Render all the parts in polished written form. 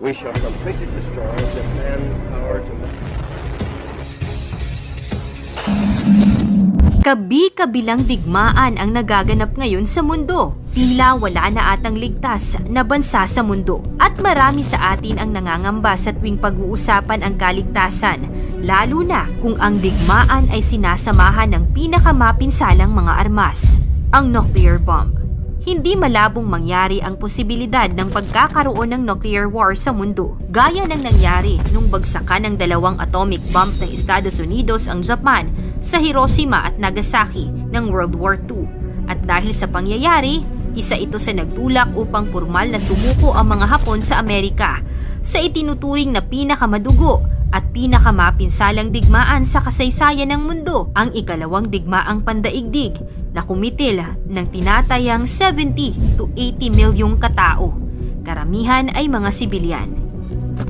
We shall completely destroy Japan's power to... Kabi-kabilang digmaan ang nagaganap ngayon sa mundo. Tila wala na atang ligtas na bansa sa mundo. At marami sa atin ang nangangamba sa tuwing pag-uusapan ang kaligtasan, lalo na kung ang digmaan ay sinasamahan ng pinakamapinsalang mga armas, ang nuclear bomb. Hindi malabong mangyari ang posibilidad ng pagkakaroon ng nuclear war sa mundo, gaya ng nangyari nung bagsakan ng dalawang atomic bomb ng Estados Unidos ang Japan sa Hiroshima at Nagasaki ng World War II. At dahil sa pangyayari, isa ito sa nagtulak upang formal na sumuko ang mga Hapon sa Amerika sa itinuturing na pinakamadugo at pinakamapinsalang digmaan sa kasaysayan ng mundo, ang ikalawang digmaang pandaigdig na kumitil ng tinatayang 70 to 80 milyong katao. Karamihan ay mga sibilyan.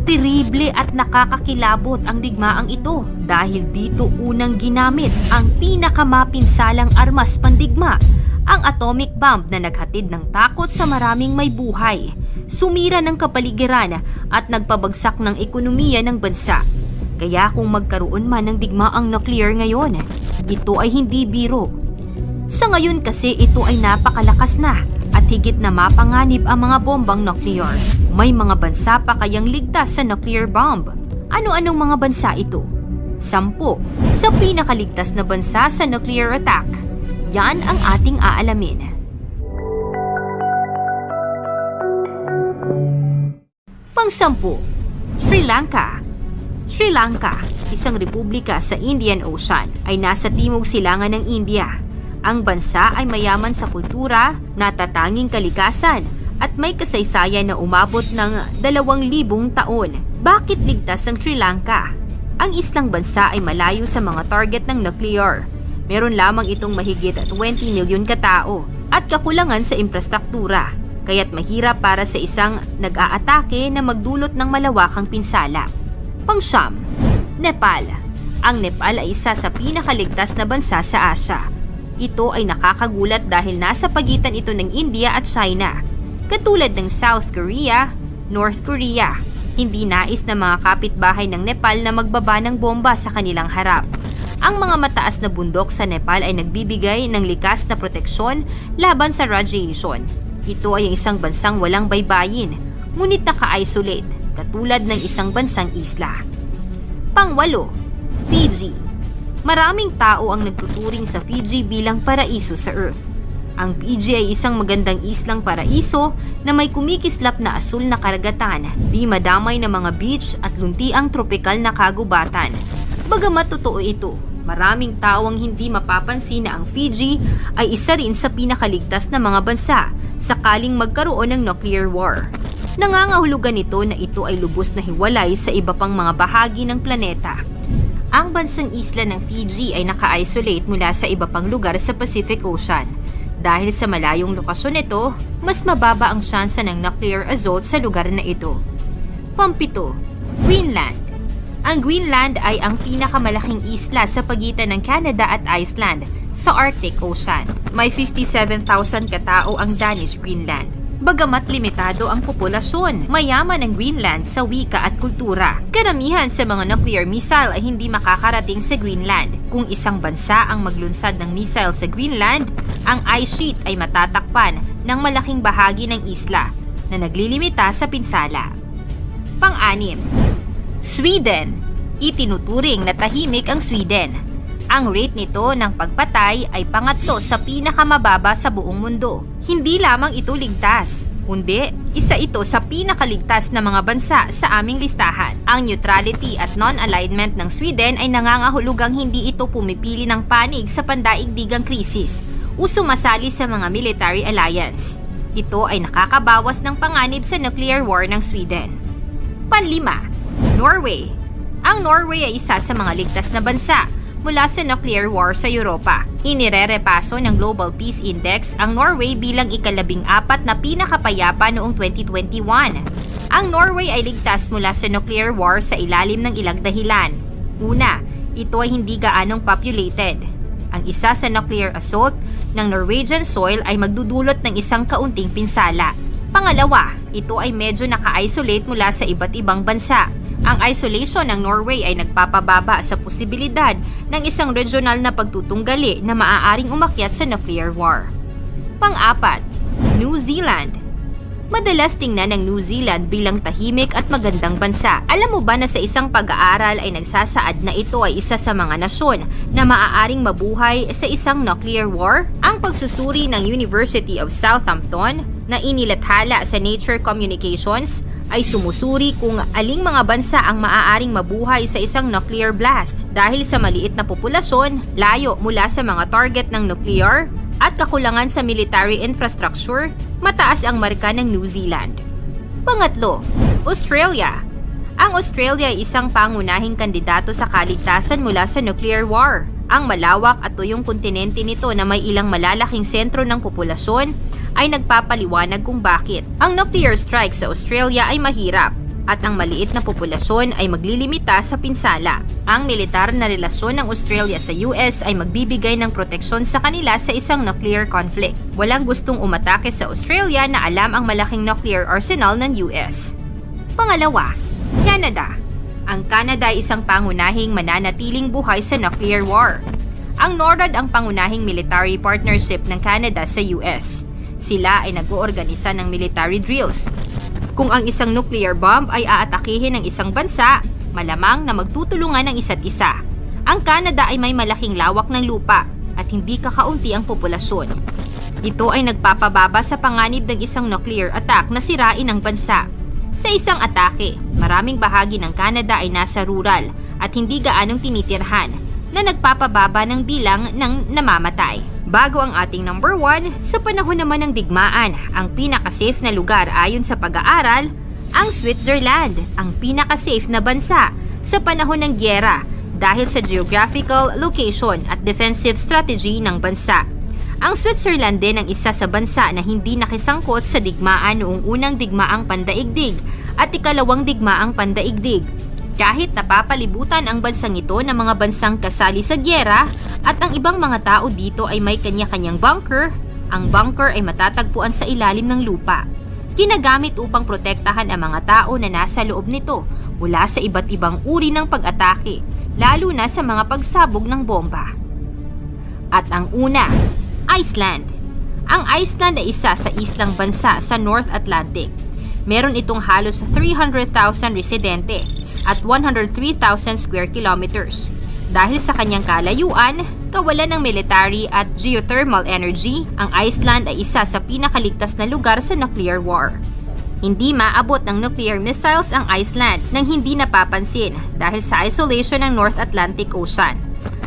Terrible at nakakakilabot ang digmaang ito dahil dito unang ginamit ang pinakamapinsalang armas pandigma, ang atomic bomb na naghatid ng takot sa maraming may buhay, sumira ng kapaligiran at nagpabagsak ng ekonomiya ng bansa. Kaya kung magkaroon man ng digmaang nuclear ngayon, ito ay hindi biro. Sa ngayon kasi ito ay napakalakas na at higit na mapanganib ang mga bombang nuclear. May mga bansa pa kayang ligtas sa nuclear bomb. Ano-anong mga bansa ito? 10 sa pinakaligtas na bansa sa nuclear attack. Yan ang ating aalamin. Pang-10, Sri Lanka. Sri Lanka, isang republika sa Indian Ocean, ay nasa timog silangan ng India. Ang bansa ay mayaman sa kultura, natatanging kalikasan, at may kasaysayan na umabot ng 2,000 taon. Bakit ligtas ang Sri Lanka? Ang islang bansa ay malayo sa mga target ng nuclear. Meron lamang itong mahigit 20 milyon katao at kakulangan sa infrastruktura, kaya't mahirap para sa isang nag-aatake na magdulot ng malawakang pinsala. Pang-9, Nepal. Ang Nepal ay isa sa pinakaligtas na bansa sa Asya. Ito ay nakakagulat dahil nasa pagitan ito ng India at China. Katulad ng South Korea, North Korea, hindi nais ng mga kapitbahay ng Nepal na magbaba ng bomba sa kanilang harap. Ang mga mataas na bundok sa Nepal ay nagbibigay ng likas na proteksyon laban sa radiation. Ito ay isang bansang walang baybayin, ngunit naka-isolate, katulad ng isang bansang isla. Pang-8, Fiji. Maraming tao ang nagtuturing sa Fiji bilang paraiso sa Earth. Ang Fiji ay isang magandang islang paraiso na may kumikislap na asul na karagatan, di madamay na mga beach at luntiang tropikal na kagubatan. Bagamat totoo ito, maraming tao ang hindi mapapansin na ang Fiji ay isa rin sa pinakaligtas na mga bansa sakaling magkaroon ng nuclear war. Nangangahulugan nito na ito ay lubos na hiwalay sa iba pang mga bahagi ng planeta. Ang bansang isla ng Fiji ay naka-isolate mula sa iba pang lugar sa Pacific Ocean. Dahil sa malayong lokasyon nito, mas mababa ang tsansa ng nuclear assault sa lugar na ito. Pang-7, Greenland. Ang Greenland ay ang pinakamalaking isla sa pagitan ng Canada at Iceland sa Arctic Ocean. May 57,000 katao ang Danish Greenland. Bagamat limitado ang populasyon, mayaman ang Greenland sa wika at kultura. Karamihan sa mga nuclear missile ay hindi makakarating sa Greenland. Kung isang bansa ang maglunsad ng missile sa Greenland, ang ice sheet ay matatakpan ng malaking bahagi ng isla na naglilimita sa pinsala. Pang-6, Sweden. Itinuturing na tahimik ang Sweden. Ang rate nito ng pagpatay ay pangatlo sa pinakamababa sa buong mundo. Hindi lamang ito ligtas, kundi isa ito sa pinakaligtas na mga bansa sa aming listahan. Ang neutrality at non-alignment ng Sweden ay nangangahulugang hindi ito pumipili ng panig sa pandaigdigang krisis o sumasali sa mga military alliance. Ito ay nakakabawas ng panganib sa nuclear war ng Sweden. Pang-5, Norway. Ang Norway ay isa sa mga ligtas na bansa mula sa nuclear war sa Europa. Inirerepaso ng Global Peace Index ang Norway bilang ika-14 na pinakapayapa noong 2021. Ang Norway ay ligtas mula sa nuclear war sa ilalim ng ilang dahilan. Una, ito ay hindi gaanong populated. Ang isa sa nuclear assault ng Norwegian soil ay magdudulot ng isang kaunting pinsala. Pangalawa, ito ay medyo naka-isolate mula sa iba't ibang bansa. Ang isolation ng Norway ay nagpapababa sa posibilidad ng isang regional na pagtutunggali na maaaring umakyat sa nuclear war. Pang-apat, New Zealand. Madalas tingnan ng New Zealand bilang tahimik at magandang bansa. Alam mo ba na sa isang pag-aaral ay nagsasaad na ito ay isa sa mga nasyon na maaaring mabuhay sa isang nuclear war? Ang pagsusuri ng University of Southampton na inilathala sa Nature Communications ay sumusuri kung aling mga bansa ang maaaring mabuhay sa isang nuclear blast dahil sa maliit na populasyon, layo mula sa mga target ng nuclear, at kakulangan sa military infrastructure, mataas ang marka ng New Zealand. Pangatlo, Australia. Ang Australia ay isang pangunahing kandidato sa kaligtasan mula sa nuclear war. Ang malawak at tuyong kontinente nito na may ilang malalaking sentro ng populasyon ay nagpapaliwanag kung bakit. Ang nuclear strike sa Australia ay mahirap at ang maliit na populasyon ay maglilimita sa pinsala. Ang militar na relasyon ng Australia sa US ay magbibigay ng proteksyon sa kanila sa isang nuclear conflict. Walang gustong umatake sa Australia na alam ang malaking nuclear arsenal ng US. Pangalawa, Canada. Ang Canada ay isang pangunahing mananatiling buhay sa nuclear war. Ang NORAD ang pangunahing military partnership ng Canada sa US. Sila ay nag-oorganisa ng military drills. Kung ang isang nuclear bomb ay aatakihin ng isang bansa, malamang na magtutulungan ng isa't isa. Ang Canada ay may malaking lawak ng lupa at hindi kakaunti ang populasyon. Ito ay nagpapababa sa panganib ng isang nuclear attack na sirain ang bansa. Sa isang atake, maraming bahagi ng Canada ay nasa rural at hindi gaanong tinitirhan na nagpapababa ng bilang ng namamatay. Bago ang ating number 1, sa panahon naman ng digmaan, ang pinaka-safe na lugar ayon sa pag-aaral, ang Switzerland, ang pinaka-safe na bansa sa panahon ng gyera dahil sa geographical location at defensive strategy ng bansa. Ang Switzerland din ang isa sa bansa na hindi nakisangkot sa digmaan noong unang digmaang pandaigdig at ikalawang digmaang pandaigdig. Kahit napapalibutan ang bansang ito ng mga bansang kasali sa gyera at ang ibang mga tao dito ay may kanya-kanyang bunker, ang bunker ay matatagpuan sa ilalim ng lupa. Ginagamit upang protektahan ang mga tao na nasa loob nito mula sa iba't ibang uri ng pag-atake, lalo na sa mga pagsabog ng bomba. At ang una, Iceland. Ang Iceland ay isa sa islang bansa sa North Atlantic. Meron itong halos 300,000 residente at 103,000 square kilometers. Dahil sa kanyang kalayuan, kawalan ng military at geothermal energy, ang Iceland ay isa sa pinakaligtas na lugar sa nuclear war. Hindi maabot ng nuclear missiles ang Iceland nang hindi napapansin dahil sa isolation ng North Atlantic Ocean.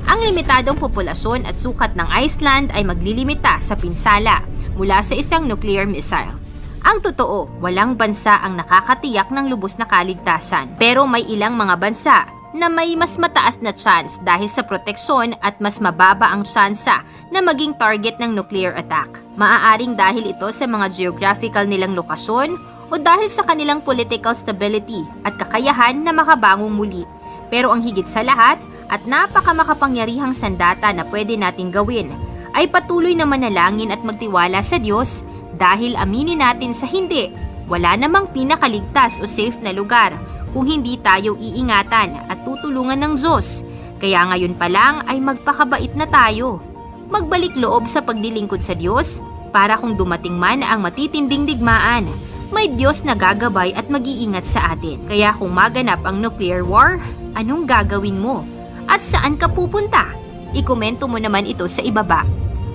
Ang limitadong populasyon at sukat ng Iceland ay maglilimita sa pinsala mula sa isang nuclear missile. Ang totoo, walang bansa ang nakakatiyak ng lubos na kaligtasan. Pero may ilang mga bansa na may mas mataas na chance dahil sa proteksyon at mas mababa ang tsansa na maging target ng nuclear attack. Maaaring dahil ito sa mga geographical nilang lokasyon o dahil sa kanilang political stability at kakayahan na makabangong muli. Pero ang higit sa lahat at napakamakapangyarihang sandata na pwede nating gawin ay patuloy na manalangin at magtiwala sa Diyos. Dahil aminin natin sa hindi, wala namang pinakaligtas o safe na lugar kung hindi tayo iingatan at tutulungan ng Diyos. Kaya ngayon pa lang ay magpakabait na tayo. Magbalik loob sa paglilingkod sa Diyos para kung dumating man ang matitinding digmaan, may Diyos na gagabay at mag-iingat sa atin. Kaya kung maganap ang nuclear war, anong gagawin mo? At saan ka pupunta? Ikomento mo naman ito sa ibaba.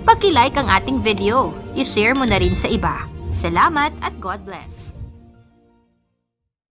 Paki-like ang ating video, i-share mo na rin sa iba. Salamat at God bless!